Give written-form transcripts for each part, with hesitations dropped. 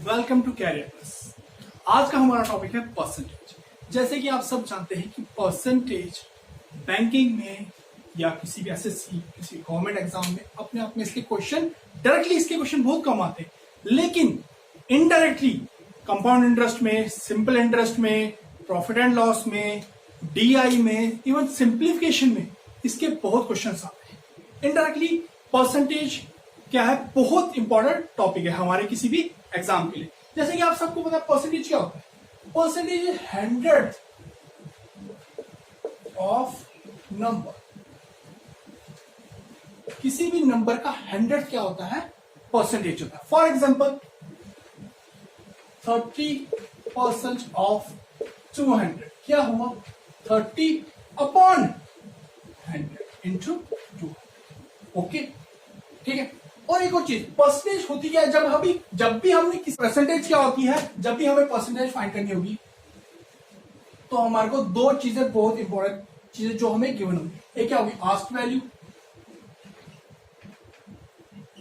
Welcome to career plus. आज का हमारा टॉपिक है परसेंटेज। जैसे कि आप सब जानते हैं कि परसेंटेज बैंकिंग में या किसी भी एसएससी किसी गवर्नमेंट एग्जाम में अपने आप में इसके क्वेश्चन डायरेक्टली इसके क्वेश्चन बहुत कम आते हैं, लेकिन इनडायरेक्टली कंपाउंड इंटरेस्ट में, सिंपल इंटरेस्ट में, प्रॉफिट एंड लॉस में, डीआई में, इवन सिंप्लीफिकेशन में इसके बहुत क्वेश्चन आते हैं। इनडायरेक्टली परसेंटेज क्या है, बहुत इंपॉर्टेंट टॉपिक है हमारे किसी भी एग्जाम के लिए। जैसे कि आप सबको पता है परसेंटेज क्या होता है। Percentage is 100 of number. किसी भी नंबर का 100 क्या होता है, परसेंटेज होता है। फॉर एग्जाम्पल 30% ऑफ 200 क्या हुआ, 30 अपॉन 100 इंटू 200। ओके, ठीक है। और एक और चीज, परसेंटेज होती क्या है, जब भी हमने किस परसेंटेज क्या होती है, जब भी हमें परसेंटेज फाइंड करनी होगी तो हमारे को दो चीजें बहुत इंपॉर्टेंट चीजें जो हमें गिवन होगी। एक क्या होगी, आस्क्ड वैल्यू,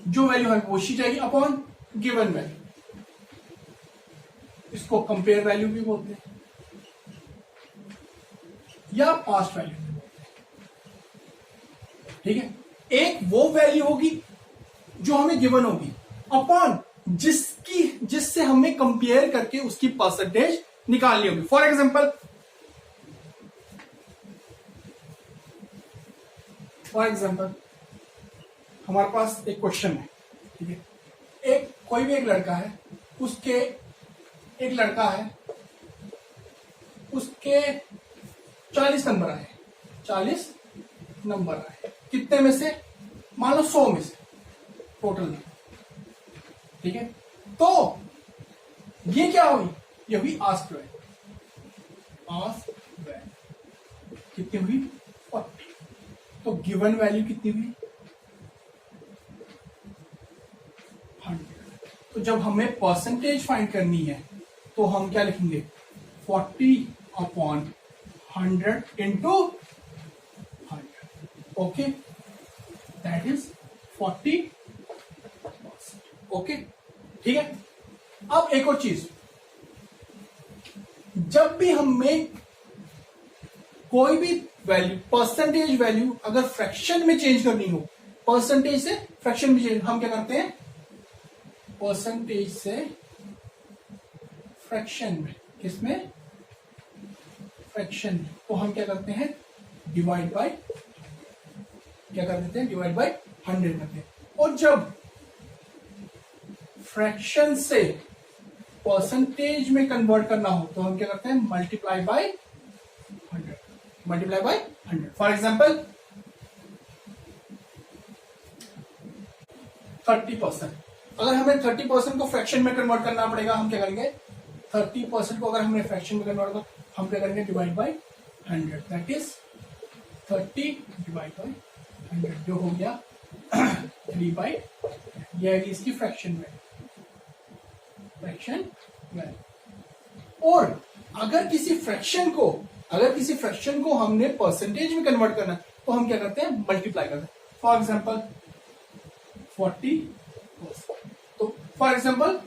जो वैल्यू हमें पूछी जाएगी, अपॉन गिवन वैल्यू। इसको कंपेयर वैल्यू भी बोलते हैं या पास्ट वैल्यू भी बोलते हैं। ठीक है, एक वो वैल्यू होगी जो हमें गिवन होगी अपॉन जिससे हमें कंपेयर करके उसकी परसेंटेज निकालनी होगी। फॉर एग्जाम्पल हमारे पास एक क्वेश्चन है, ठीक है। कोई भी एक लड़का है, उसके 40 नंबर आए, 40 नंबर आए, कितने में से, मान लो 100 में से टोटल में, ठीक है। तो ये क्या हुई, ये हुई आस्क्ड वैल्यू। कितनी हुई, 40। तो गिवन वैल्यू कितनी हुई, 100। तो जब हमें परसेंटेज फाइंड करनी है तो हम क्या लिखेंगे, 40 upon 100 into 100। Okay, that is 40। Okay, ठीक है। अब एक और चीज, जब भी हमें कोई भी वैल्यू, परसेंटेज वैल्यू अगर फ्रैक्शन में चेंज करनी हो, परसेंटेज से फ्रैक्शन में चेंज, हम क्या करते हैं, परसेंटेज से फ्रैक्शन में, किसमें, फ्रैक्शन में, तो हम क्या करते हैं, डिवाइड बाय 100 करते हैं। और जब फ्रैक्शन से परसेंटेज में कन्वर्ट करना हो तो हम क्या करते हैं, मल्टीप्लाई बाय 100। फॉर एग्जाम्पल 30%, अगर हमें 30% को फ्रैक्शन में कन्वर्ट करना पड़ेगा, हम क्या करेंगे, 30% को अगर हमें फ्रैक्शन में कन्वर्ट करना, हम क्या करेंगे, divide by 100। That is 30 divide by 100, जो हो गया 3/, यह है इसकी फ्रैक्शन वैल्यू। और अगर किसी फ्रैक्शन को हमने परसेंटेज में कन्वर्ट करना तो हम क्या करते हैं, मल्टीप्लाई करते हैं। फॉर एग्जाम्पल 40%, तो फॉर एग्जाम्पल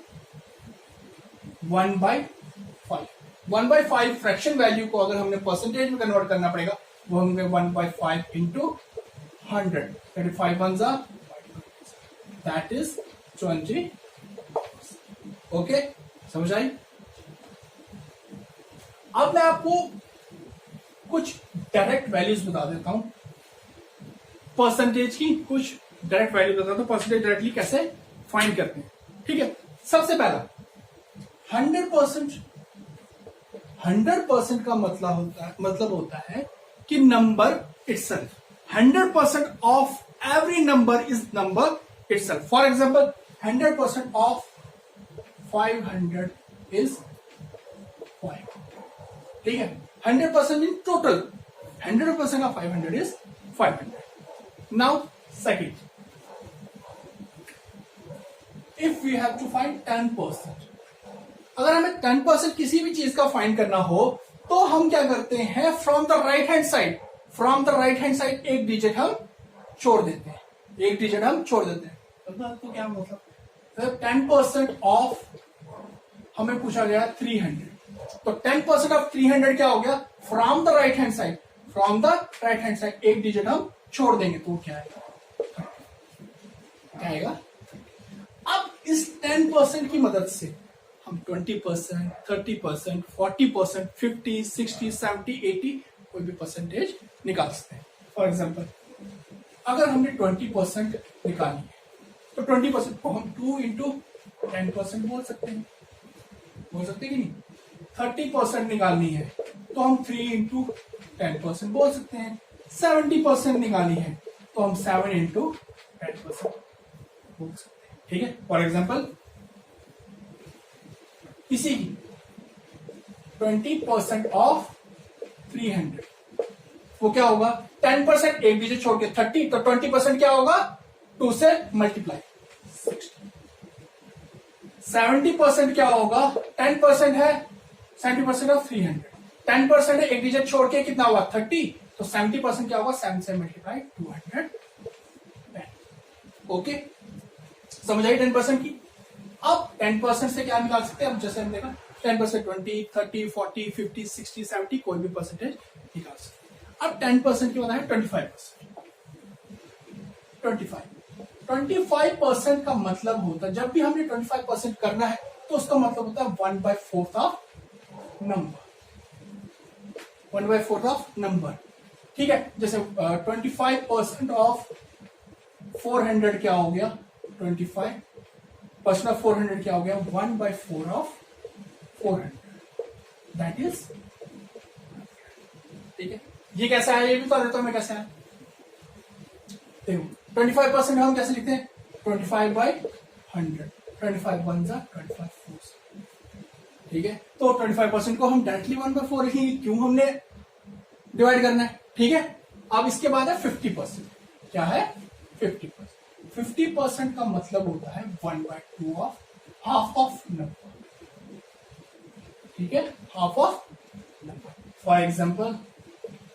1/5 फ्रैक्शन वैल्यू को अगर हमने परसेंटेज में कन्वर्ट करना पड़ेगा, वो होंगे 1/5 इंटू 100, 35 1 दैट इज 20। ओके, समझ आई। अब मैं आपको कुछ डायरेक्ट वैल्यूज बता देता हूं, परसेंटेज की कुछ डायरेक्ट वैल्यू बताता हूं, परसेंटेज डायरेक्टली कैसे फाइंड करते हैं। ठीक है, सबसे पहला 100% का मतलब होता है कि number itself, 100% of every number is number itself. For example 100% of 500 is 5, ठीक है। 100% in total, 100% of 500 is 500. Now second, if we have to find 10%, अगर हमें 10% किसी भी चीज का फाइंड करना हो तो हम क्या करते हैं, from the right hand side एक डिजिट हम छोड़ देते हैं, तो क्या मतलब, 10% ऑफ हमें पूछा गया 300, तो 10% ऑफ 300 क्या हो गया, from the right hand side, from the right hand side एक डिजिट हम छोड़ देंगे तो क्या आएगा, क्या आएगा। अब इस 10% की मदद से हम 20%, 30%, 40%, 50, 60, 70, 80 कोई भी परसेंटेज निकाल सकते हैं। फॉर एग्जाम्पल अगर हमने 20% निकाली है तो 20% को हम 2 इंटू 10% बोल सकते हैं, बोल सकते हैं कि नहीं। 30% निकालनी है तो हम 3 इंटू 10% बोल सकते हैं। 70% निकाली है तो हम 7 इंटू 10% बोल सकते हैं, ठीक है। फॉर एग्जाम्पल इसी की 20% ऑफ 300 वो क्या होगा, 10% एक डिजिट छोड़ के 30, तो 20% क्या होगा, 2 से मल्टीप्लाई 60। 70% क्या होगा, 10% है, 70% ऑफ 300, 10% है एक डिजिट छोड़ के कितना हुआ 30, तो 70% क्या होगा, 7 से मल्टीप्लाई 210। ओके, समझ आई 10% की। अब 10% से क्या निकाल सकते हैं, अब जैसे हमने देखा 10% 20, 30, 40, 50, 60, 70 कोई भी परसेंटेज निकाल सकते हैं। अब 10% की बताया 25%। 25% का मतलब होता है, जब भी हमने 25% करना है तो उसका मतलब होता है 1/4 ऑफ नंबर, 1/4 ऑफ नंबर, ठीक है। जैसे 25% ऑफ 400 क्या हो गया, 25% ऑफ 400 क्या हो गया, 1/4 ऑफ 400, दैट इज, ठीक है। ये कैसा है, ये भी बता देता हूं मैं कैसा है। देखो 25% हम कैसे लिखते हैं, 25/100, 25 1 जा 25 4, ठीक है। तो 25% को हम डायरेक्टली 1/4 लिखेंगे, क्यों हमने डिवाइड करना है, ठीक है। अब इसके बाद है 50%, क्या है 50%। 50% का मतलब होता है 1/2 ऑफ हाफ ऑफ नंबर, ठीक है, half of number. For example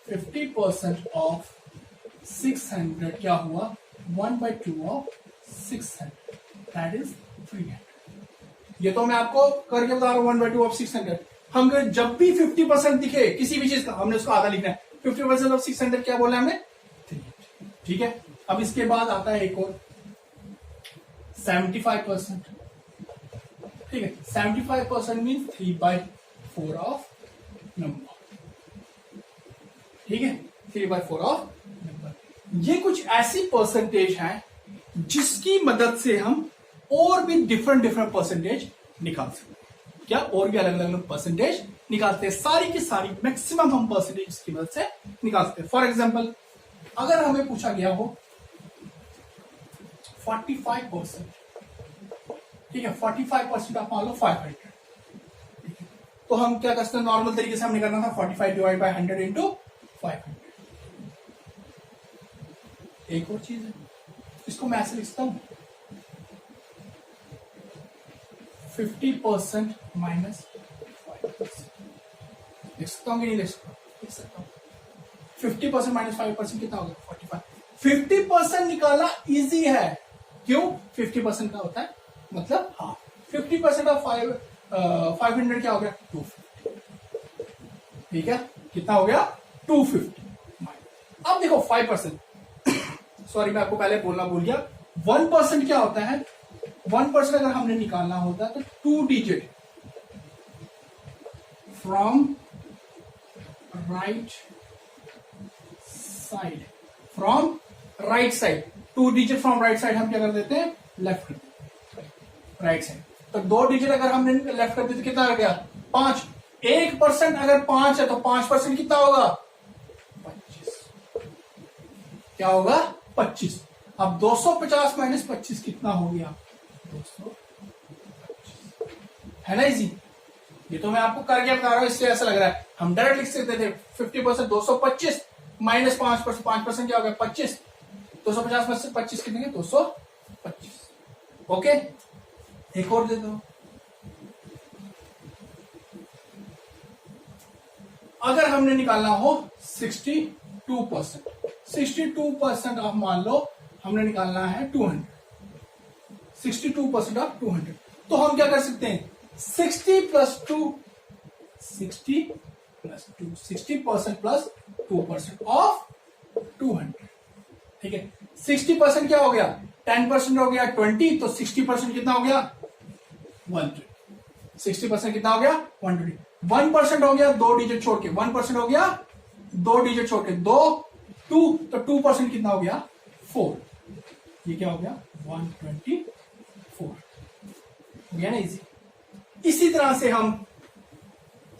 50% of 600 क्या हुआ, 1/2 ऑफ 600, दैट इज 300। ये तो मैं आपको करके बता रहा हूं, 1/2 ऑफ 600। हम जब भी 50% दिखे किसी भी चीज का, हमने उसको आधा लिखना है। 50% ऑफ 600 क्या बोला हमने, 300, ठीक है। अब इसके बाद आता है एक और 75%, ठीक है। 75% मीन 3/4 ऑफ नंबर, ठीक है, 3/4 ऑफ नंबर। ये कुछ ऐसी परसेंटेज हैं जिसकी मदद से हम और भी डिफरेंट परसेंटेज निकाल सकते हैं। क्या, और भी अलग अलग परसेंटेज निकालते हैं, सारी की सारी मैक्सिमम हम परसेंटेज इसकी मदद से निकाल सकते हैं। फॉर एग्जाम्पल अगर हमें पूछा गया हो 45%, ठीक है, 45% आप मान लो 500, तो हम क्या करते हैं, नॉर्मल तरीके से हमने करना था 45 डिवाइड बाय 100 इंटू 500। एक और चीज है, इसको मैं ऐसे लिखता हूं 50% माइनस 5%, लिख सकता हूं कि नहीं लिख सकता हूं। 50% माइनस 5% कितना होगा, 45। 50% निकालना इजी है, क्यों, 50% का होता है मतलब हाफ। 50% ऑफ 500 क्या हो गया, 250, ठीक है, कितना हो गया 250। अब देखो 5%, सॉरी मैं आपको पहले बोलना भूल गया, 1% क्या होता है, 1% अगर हमने निकालना होता है तो 2 digit from right side, from right side, 2 digit from right side हम क्या कर देते हैं, लेफ्ट कर देते हैं, राइट साइड। तो 2 डिजिट अगर हमने लेफ्ट कर दी तो कितना आ गया, 5। 1% अगर 5 है तो 5% कितना होगा, 25, क्या होगा 25। अब 250 माइनस 25 कितना हो गया, 225, है ना इजी। ये तो मैं आपको करके बता रहा हूं, इससे ऐसा लग रहा है हम डायरेक्ट लिख सकते थे 50% 225 माइनस 5%, 5% क्या हो गया 25, 250 में से 25 कितने, 225। ओके, एक और दे दो, अगर हमने निकालना हो 62%, 62% आप मान लो हमने निकालना है 200, 62% ऑफ 200, तो हम क्या कर सकते हैं, 60 प्लस 2, 60 प्लस 2, 60% प्लस 2% ऑफ 200। ठीक है, 60% क्या हो गया, 10% हो गया 20, तो 60% कितना हो गया 120। 60% कितना हो गया 120। 1% हो गया 2 डिजिट छोड़ के, 1% हो गया 2 डिजिट छोड़ के, 2 2, तो 2% कितना हो गया 4। ये क्या हो गया 124 हो गया ना इजी। इसी तरह से हम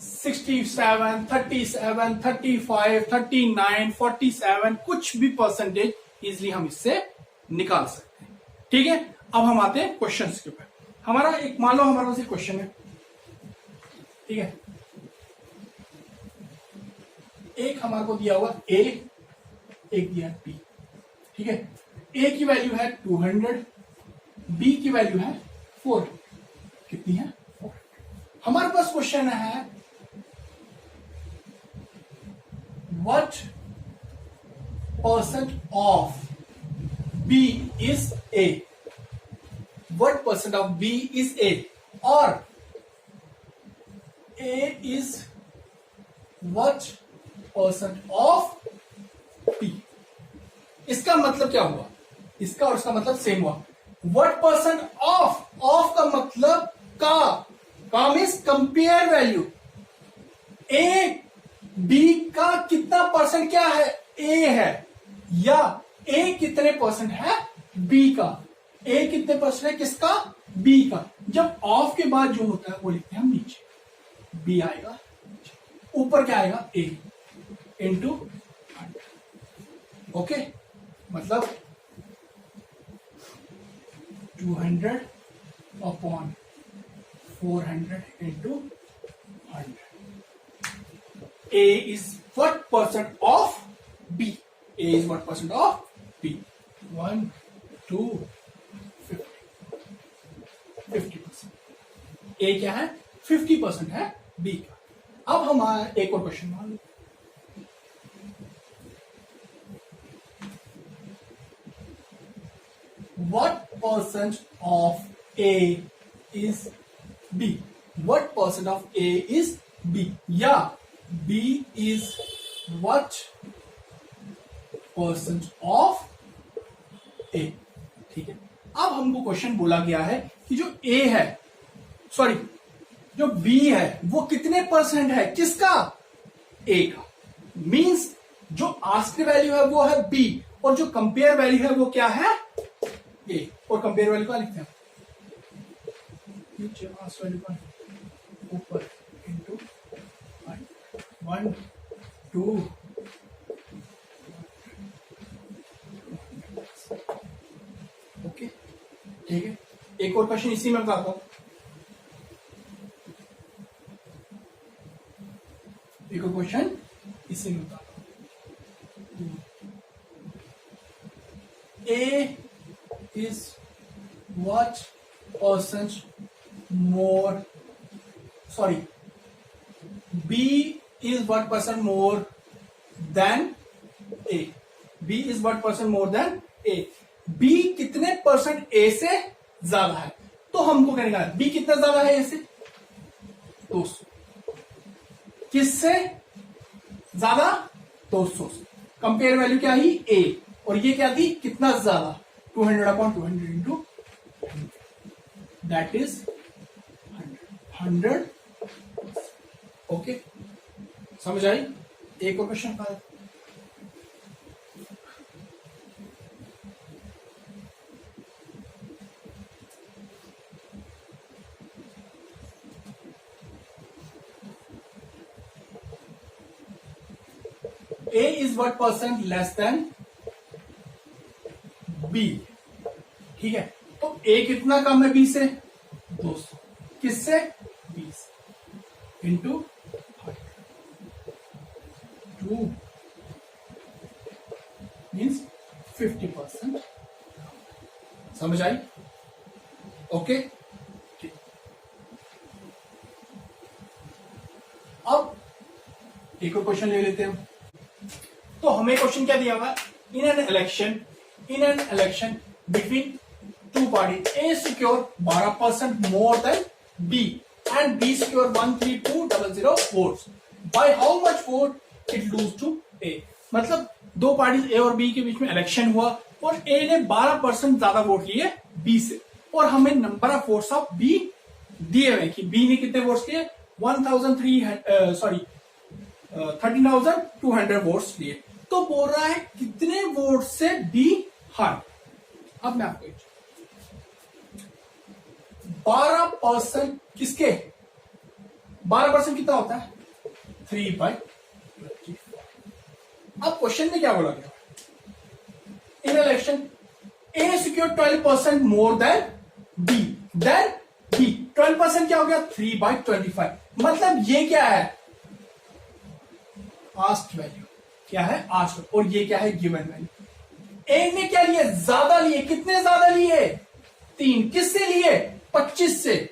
67, 37, 35, 39, 47 कुछ भी परसेंटेज इजिली हम इससे निकाल सकते हैं। ठीक है, अब हम आते हैं क्वेश्चंस के ऊपर। हमारा एक, मान लो हमारे पास एक क्वेश्चन है, ठीक है, एक हमारे को दिया हुआ ए, एक दिया बी। ठीक है, ए की वैल्यू है 200, बी की वैल्यू है 4। कितनी है 4। हमारे पास क्वेश्चन है what percent of B is A, what percent of B is A, और A is what percent of B. इसका मतलब क्या हुआ, इसका और इसका मतलब सेम हुआ। व्हाट परसेंट ऑफ, ऑफ का मतलब का means compare value. A B का कितना परसेंट क्या है ए है, या ए कितने परसेंट है बी का। ए कितने परसेंट है किसका, बी का। जब ऑफ के बाद जो होता है वो लिखते हैं हम नीचे, बी आएगा, ऊपर क्या आएगा ए इंटू 100। ओके, मतलब 200 upon 400 into 100। A is what percent of B? A is what percent of B? 1, 2, 50%। A क्या है 50% है B का। अब हमारा एक और क्वेश्चन मान लो, what percent of A is B? What percent of A is B? या B is what percent of A? ठीक है, अब हमको क्वेश्चन बोला गया है कि जो A है, सॉरी जो B है वो कितने परसेंट है किसका, A का। मींस जो आस्क्ड वैल्यू है वो है B, और जो कंपेयर वैल्यू है वो क्या है A। और कंपेयर वैल्यू का लिखते हैं नीचे, आस्क्ड वैल्यू का ऊपर इंटू 1, 2, ओके। ठीक है, एक और क्वेश्चन इसी में बताता हूं, एक और क्वेश्चन इसी में बताता हूं। ए is what percent more, sorry, B is what percent more than A, B is what percent more than A, B कितने परसेंट A से ज्यादा है। तो हमको क्या निकालना है, B कितना ज्यादा है A से 200, किससे ज्यादा 200 से। कंपेयर वैल्यू क्या ही A, और ये क्या थी कितना ज्यादा 200 upon 200 into that is 100। Okay, समझ आई। एक और क्वेश्चन का A is what percent less than B। ठीक है, तो A कितना कम है B से 200, किससे 20 इंटू 2 मीन्स 50%। समझ आई। ओके, अब एक और क्वेश्चन ले लेते हैं। तो हमें क्वेश्चन क्या दिया हुआ, in an election between two party, A secure 12% more than B and B secured 13200 votes. By how much vote it lose to A? मतलब दो पार्टीज ए और बी के बीच में इलेक्शन हुआ और ए ने 12% ज्यादा वोट लिए बी से, और हमें number of votes of B दिए हुए कि बी ने कितने वोट्स लिए 13,200 वोट्स लिए। तो बोल रहा है कितने वोट से बी हार। अब मैं आपको 12% किसके, 12% कितना होता है 3/25। अब क्वेश्चन में क्या बोला गया, इन इलेक्शन ए ने सिक्योर 12% मोर देन बी, 12% क्या हो गया 3/25। मतलब ये क्या है आस्क्ड वैल्यू, क्या है आस्क्ड, और ये क्या है गिवन वैल्यू। ए ने क्या लिए ज्यादा लिए, कितने ज्यादा लिए 3, किससे लिए 25 से,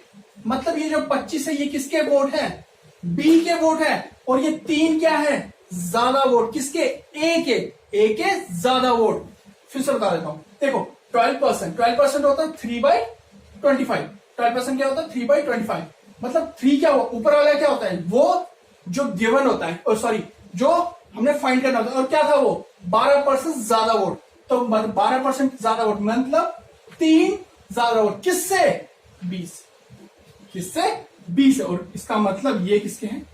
मतलब ये जो 25 है ये किसके वोट है बी के वोट है, और ये 3 क्या है ज्यादा वोट किसके ए के ज्यादा वोट। फिर से बता देता हूं, देखो 12% होता है 3/25, 12% क्या होता है 3/25, मतलब 3 क्या हुआ ऊपर वाला क्या होता है वो जो गिवन होता है, और सॉरी जो हमने फाइंड करना होता है, और क्या था वो 12% ज्यादा वोट, तो 12% ज्यादा वोट मतलब 3 ज्यादा वोट किससे 20, किससे 20, और इसका मतलब ये किसके हैं,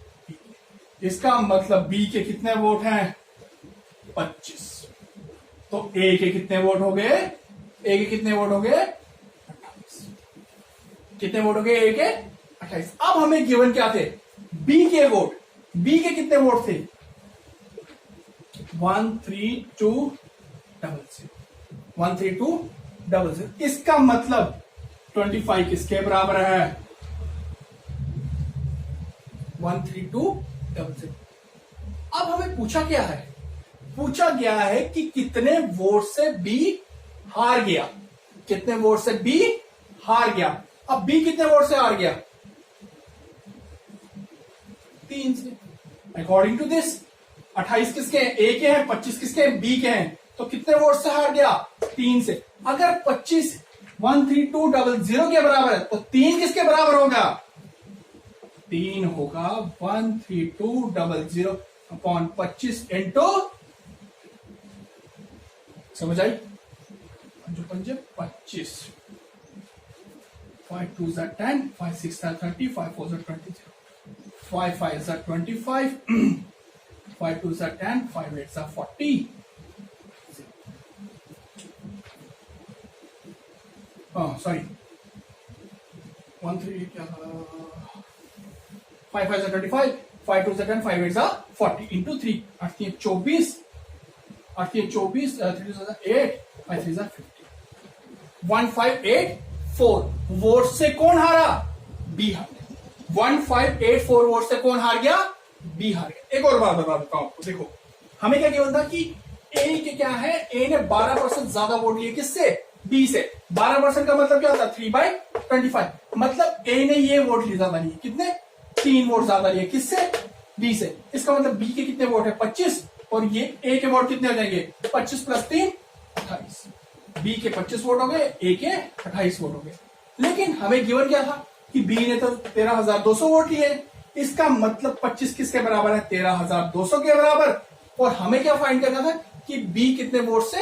इसका मतलब बी के कितने वोट हैं 25, तो ए के कितने वोट हो गए, ए के कितने वोट हो गए 28, कितने वोट हो गए ए के 28। अब हमें गिवन क्या थे बी के वोट, बी के कितने वोट थे 13200, इसका मतलब 25 किसके बराबर है 13200। अब हमें पूछा क्या है, पूछा गया है कि कितने वोट से बी हार गया, कितने वोट से बी हार गया। अब बी कितने वोट से हार गया 3 से, अकॉर्डिंग टू दिस 28 किसके हैं ए के हैं, 25 किसके हैं बी के हैं, तो कितने वोट से हार गया 3 से। अगर 25 13200 के बराबर है तो 3 किसके बराबर होगा, 3 होगा 13200 अपॉन 25 इंटू, समझ आई, 25, 5 2 10, 5 6 30, 5 4 20, 5 5 25, 5 2 10, 5 8 40, सॉरी 1 3 क्या था 5 5 25, 5 2 10, 5 8 40 इंटू 3, 8 24, 3 8, 5 3 50, 1584 वोट से कौन हारा बी हार गया, 1584 वोट से कौन हार गया बी हार गया। एक और बात बता देता हूं आपको, देखो हमें क्या केवल था कि ए के क्या है, ए ने 12% ज्यादा वोट लिए किससे बी से, 12% का मतलब क्या होता है 3/25, मतलब ए ने ये वोट लिए ज्यादा लिए, कितने 3 वोट ज्यादा लिए किससे बी से, इसका मतलब बी के कितने वोट है 25, और ये ए के वोट कितने हो जाएंगे 25 + 3 28, बी के 25 वोट हो गए ए के 28 वोट हो गए। लेकिन हमें गिवन क्या था कि बी ने तो 13,200 वोट लिए, इसका मतलब 25 किसके बराबर है 13,200 के बराबर, और हमें क्या फाइंड करना था कि बी कितने वोट से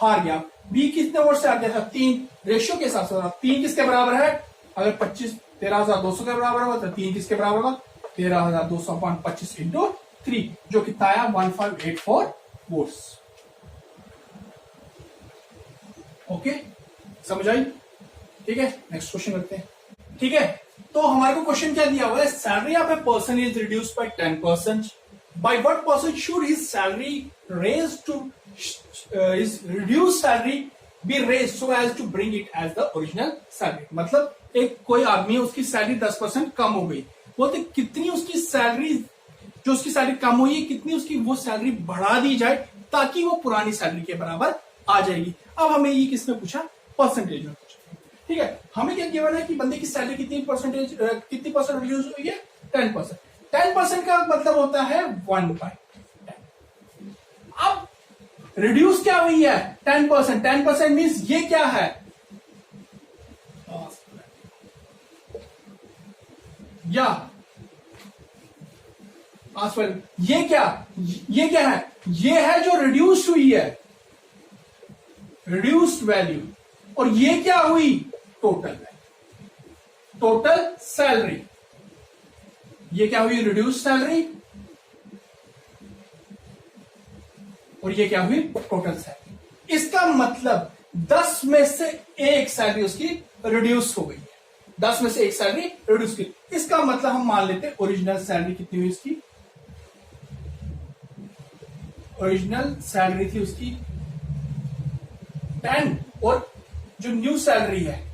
हार गया, बी कितने वोट से हार गया था 3, रेशियो के हिसाब से 3 किसके बराबर है, अगर 25 13,200 के बराबर होगा तो 3 किसके बराबर होगा 13,200 अपॉन 25 इंटू 3, जो कितना आया 1584 वोट्स। ओके समझ आई, ठीक है नेक्स्ट क्वेश्चन करते हैं। ठीक है, तो हमारे को क्वेश्चन क्या दिया हुआ है, salary of a person is reduced by 10%, by what person should his salary raise to his reduce salary be raise so as to bring it as the original salary. मतलब एक कोई आदमी है उसकी सैलरी 10% कम हो गई, बोलते कितनी उसकी सैलरी, जो उसकी सैलरी कम हुई है कितनी उसकी वो सैलरी बढ़ा दी जाए ताकि वो पुरानी सैलरी के बराबर आ जाएगी। अब हमें ये किसमें पूछा, परसेंटेज में पूछा। ठीक है, हमें क्या गिवन है कि बंदे की सैलरी कितनी परसेंट रिड्यूस हुई है 10%। 10% का मतलब होता है 1/10। अब रिड्यूस क्या हुई है 10%, 10% मीन्स ये क्या है या ये क्या है? ये है जो रिड्यूस हुई है, रिड्यूस्ड वैल्यू। और ये क्या हुई? Total value, total salary. ये क्या हुई? Reduce salary. और ये क्या हुई? Total salary. इसका मतलब 10 में से एक सैलरी उसकी रिड्यूस हो गई है, 10 में से एक सैलरी रिड्यूस की। इसका मतलब हम मान लेते हैं ओरिजिनल सैलरी कितनी हुई इसकी? ओरिजिनल सैलरी थी उसकी 10, और जो न्यू सैलरी है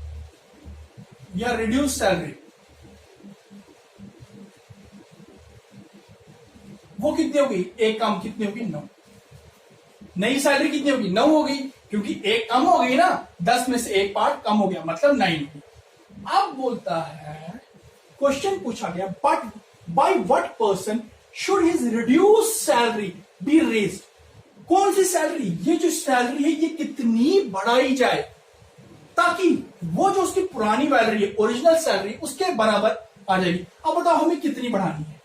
या रिड्यूस सैलरी वो कितनी होगी? एक कम कितनी होगी? 9। नई सैलरी कितनी होगी? 9 होगी, क्योंकि एक कम हो गई ना, 10 में से एक पार्ट कम हो गया, मतलब 9 होगी। अब बोलता है, क्वेश्चन पूछा गया, but by what person should his reduce salary be raised? कौन सी सैलरी, ये जो सैलरी है ये कितनी बढ़ाई जाए ताकि वो जो उसकी पुरानी सैलरी है, ओरिजिनल सैलरी, उसके बराबर आ जाएगी। अब बताओ हमें कितनी बढ़ानी है?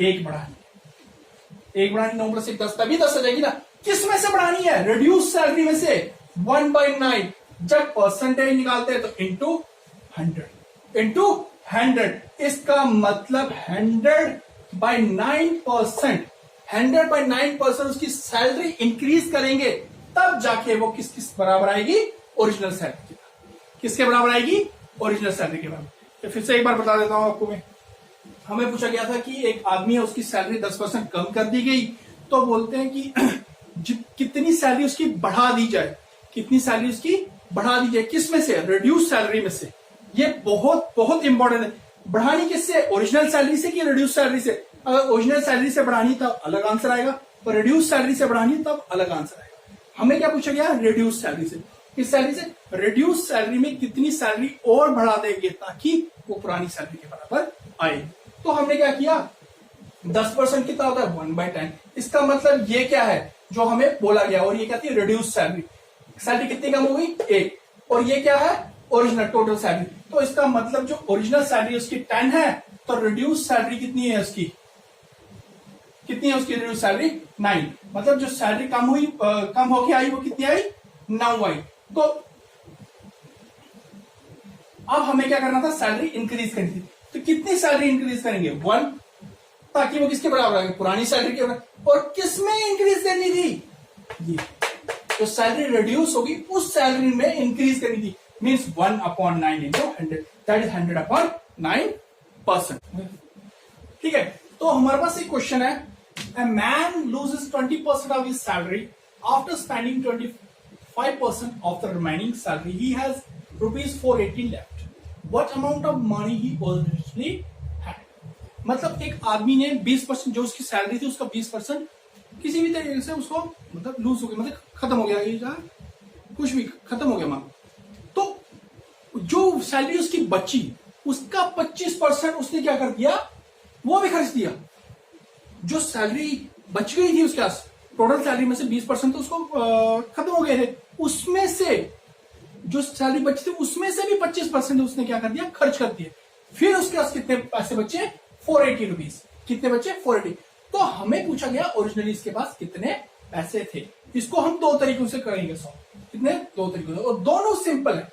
एक बढ़ानी है। एक बढ़ानी 9 + 1 10, तभी 10 आ जाएगी ना। किस में से बढ़ानी है? रिड्यूस सैलरी में से। 1/9 जब परसेंटेज निकालते हैं तो इंटू 100। इसका मतलब 100/9%, 100/9% उसकी सैलरी इंक्रीज करेंगे, तब जाके वो किस किस बराबर आएगी? ओरिजिनल सैलरी के। किसके बराबर आएगी? ओरिजिनल सैलरी के बराबर। तो फिर से एक बार बता देता हूं आपको मैं। हमें पूछा गया था कि एक आदमी है, उसकी सैलरी 10% कम कर दी गई, तो बोलते हैं कि कितनी सैलरी उसकी बढ़ा दी जाए। कितनी सैलरी उसकी बढ़ा दी जाए? किस में से? रिड्यूस सैलरी में से। ये बहुत बहुत इंपॉर्टेंट है। बढ़ानी किससे? ओरिजिनल सैलरी से कि रिड्यूस सैलरी से? अगर ओरिजिनल सैलरी से बढ़ानी तब अलग आंसर आएगा, और रिड्यूस सैलरी से बढ़ानी तब अलग आंसर आएगा। हमें क्या पूछा गया? रिड्यूस सैलरी से। किस सैलरी से? रिड्यूस सैलरी में कितनी सैलरी और बढ़ा देंगे ताकि वो पुरानी सैलरी के बराबर आए। तो हमने क्या किया? 10% कितना होता है? 1/10। इसका मतलब ये क्या है जो हमें बोला गया? और ये क्या थी? Reduce salary. सैलरी कितनी कम हो गई? 1। और ये क्या है? Original total salary. तो इसका मतलब जो ओरिजिनल सैलरी उसकी 10 है, तो रिड्यूस सैलरी कितनी है उसकी? कितनी है उसकी रिड्यूस सैलरी? 9। मतलब जो सैलरी कम हुई, कम होके आई, वो कितनी आई? 9 आई। तो अब हमें क्या करना था? सैलरी इंक्रीज करनी थी। तो कितनी सैलरी इंक्रीज करेंगे? 1, ताकि वो किसके बराबर आएगी? पुरानी सैलरी के बराबर। और किस में इंक्रीज करनी थी? ये जो सैलरी रिड्यूस होगी उस सैलरी में इंक्रीज करनी थी। Means 1/9 into 100, that is 100/9%। ठीक है। तो हमारे पास एक क्वेश्चन है, a man loses 20% of his salary after spending 25% of the remaining salary. He has ₹480 left. What amount of money he originally had? मतलब एक आदमी ने 20% जो उसकी सैलरी थी उसका 20% किसी भी तरीके से उसको मतलब लूज हो गया, मतलब खत्म हो गया, ये कुछ भी खत्म हो गया मान। तो जो सैलरी उसकी बची उसका 25% उसने क्या कर दिया? वो भी खर्च दिया। जो सैलरी बच गई थी उसके पास, टोटल सैलरी में से 20% तो उसको खत्म हो गए थे, उसमें से जो सैलरी बची थी उसमें से भी 25% उसने क्या कर दिया? खर्च कर दिए। फिर उसके पास कितने पैसे बचे? 480 रुपीज। कितने बचे? 480। तो हमें पूछा गया ओरिजिनली इसके पास कितने पैसे थे। इसको हम 2 तरीकों से करेंगे सॉल्व। कितने? 2 तरीकों से, और दोनों सिंपल है।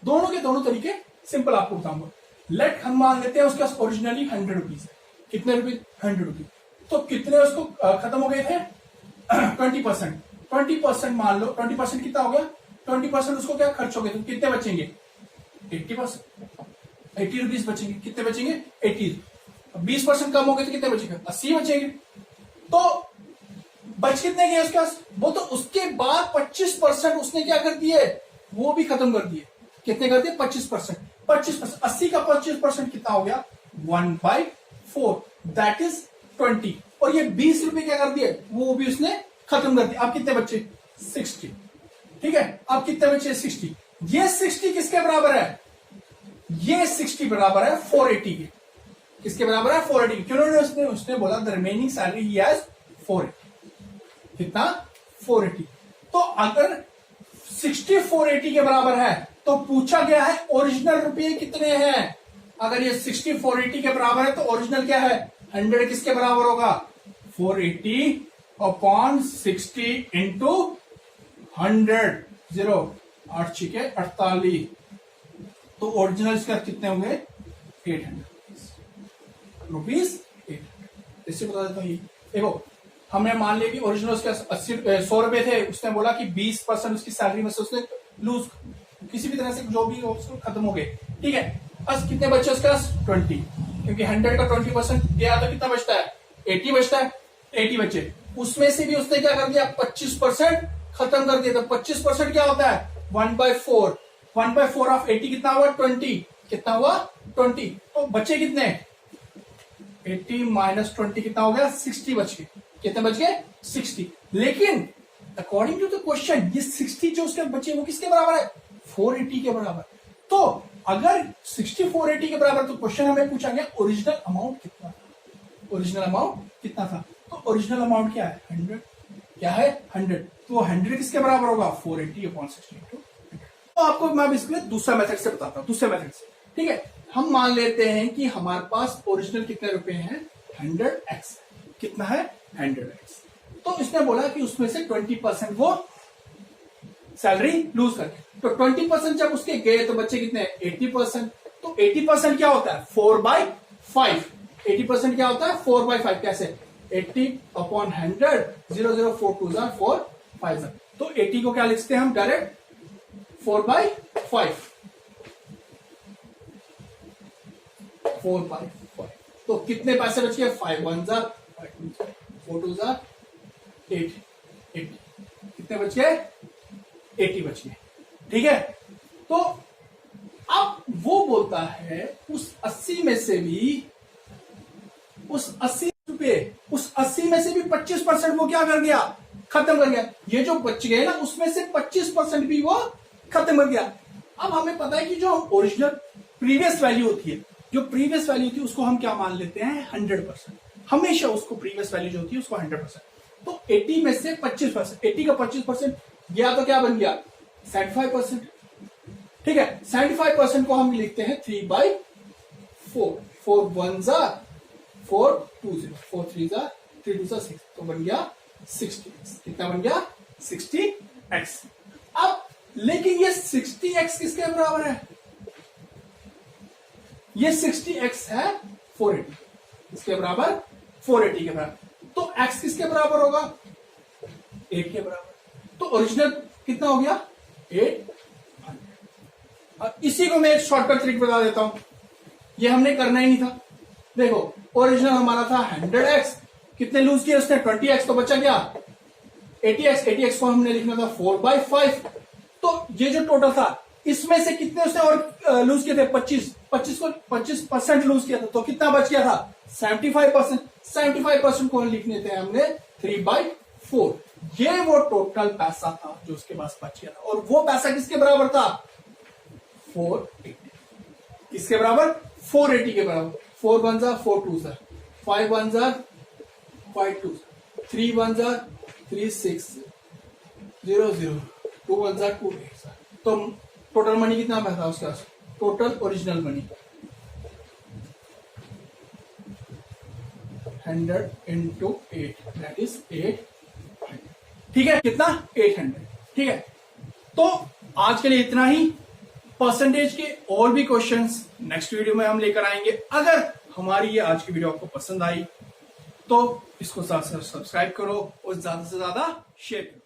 दोनों के दोनों तरीके सिंपल आपको बताऊंगा। लेट हम मान लेते हैं उसके पास ओरिजिनली 100 रुपीज है। कितने रुपीज? 100 रुपीज। तो कितने उसको खत्म हो गए थे? 20%। 20% मान लो, 20% कितना हो गया? 20% उसको क्या खर्च हो गए? तो कितने बचेंगे? 80%। 80 रुपीज बचेंगे। कितने बचेंगे? 80। 20% कम हो गए तो कितने बचेंगे? 80 बचेंगे। तो बच कितने गए उसके पास? वो तो उसके बाद 25% उसने क्या कर दिए? वो भी खत्म कर दिए। कितने कर दिए? 25%। 25%, 80 का 25% कितना हो गया? 1/4, दैट इज 20। और ये 20 रुपए क्या कर दिए? वो भी उसने खत्म कर दिया। अब कितने बच्चे? 60। ठीक है। अब कितने बच्चे? 60। ये 60 किसके बराबर है? ये 60 बराबर है 480 के। किसके बराबर है? 480 के। क्यों? उसने बोला the remaining salary he has 480। कितना? 480। तो अगर 60 480 के बराबर है तो पूछा गया है ओरिजिनल रुपये कितने हैं? अगर ये 60 480 के बराबर है तो ओरिजिनल क्या है 100 किसके बराबर होगा 480 अपॉन 60 इंटू 100 जीरो 8 छिके 48 तो ओरिजिनल इसका कितने होंगे 800 रुपीज 800। इससे बता देता हूँ ये देखो हमने मान लिया कि ओरिजिनल उसके 100 रुपए थे उसने बोला कि 20% उसकी सैलरी में से उसने लूज किसी भी तरह से जो भी उसको खत्म हो गए ठीक है। बस कितने बचे उसके पास 20 क्योंकि 100 का 20% गया तो कितना बचता है 80 बचता है 80 बचे उसमें से भी उसने क्या कर दिया 25% खत्म कर दिया। तो 25% क्या होता है 1/4 1/4 ऑफ 80 कितना हुआ 20 कितना हुआ 20 तो बचे कितने 80 माइनस 20 कितना हो गया 60 बच गए कितने बच गए 60। लेकिन अकॉर्डिंग टू द क्वेश्चन ये 60 जो उसके बचे वो किसके बराबर है 480 के बराबर। तो अगर 60 480 के बराबर तो क्वेश्चन हमें पूछा गया ओरिजिनल अमाउंट कितना था ओरिजिनल अमाउंट कितना था। तो ओरिजिनल अमाउंट क्या है 100 क्या है 100 तो 100 किसके बराबर होगा 480 अपॉन 60। तो आपको मैं बेसिकली दूसरा मेथड से बताता हूं दूसरे मेथड से ठीक है। हम मान लेते हैं कि हमारे पास ओरिजिनल कितने रुपए हैं 100x कितना है 100x। तो इसने बोला कि उसमें से 20% वो सैलरी लूज करके तो 20% जब उसके गए तो बच्चे कितने 80%। तो 80% क्या होता है 4/5 80% क्या होता है 4/5 कैसे 80 अपॉन 100 004 2 4 5 तो 80 को क्या लिखते हैं हम डायरेक्ट 4/5 4/5 तो कितने पैसे बच गए 5 1 4 2 8 कितने बच गए 80 बच गए ठीक है। तो अब वो बोलता है उस 80 में से भी उस 80 रुपए उस 80 में से भी 25% वो क्या कर गया खत्म कर गया। ये जो बच गए ना उसमें से 25% भी वो खत्म कर गया। अब हमें पता है कि जो ओरिजिनल प्रीवियस वैल्यू होती है जो प्रीवियस वैल्यू होती है उसको हम क्या मान लेते हैं 100% हमेशा उसको प्रीवियस वैल्यू जो होती है उसको 100%। तो 80 में से 25% 80 का 25% गया तो क्या बन गया 75% ठीक है। 75% को हम लिखते हैं 3/4 4 1 4 2 0 4 3 3 2 6 तो बन गया 60x कितना बन गया 60x। अब लेकिन ये 60x किसके बराबर है ये 60x है 480 किसके बराबर 480 के बराबर। तो x किसके बराबर होगा 8 के बराबर। तो ओरिजिनल कितना हो गया 800। और इसी को मैं एक शॉर्टकट ट्रिक बता देता हूं ये हमने करना ही नहीं था। देखो ओरिजिनल हमारा था 100x कितने लूज किए उसने 20x तो बचा क्या 80x को हमने लिखना था 4/5। तो ये जो टोटल था इसमें से कितने उसने और लूज किए थे 25% लूज किया था तो कितना बच गया था 75% को लिखने थे हमने 3/4। ये वो टोटल पैसा था जो उसके पास बच गया था और वो पैसा किसके बराबर था 480 किसके बराबर 480 के बराबर। 4 1 4 2 5 1 5 2 3 1 3 6 0 0 2 1 2 8 तो टोटल मनी कितना था उसके पास total original money 100 into 8 that is 800 ठीक है कितना 800 ठीक है। तो आज के लिए इतना ही। परसेंटेज के और भी क्वेश्चंस नेक्स्ट वीडियो में हम लेकर आएंगे। अगर हमारी ये आज की वीडियो आपको पसंद आई तो इसको सब्सक्राइब करो और ज्यादा से ज्यादा शेयर करो।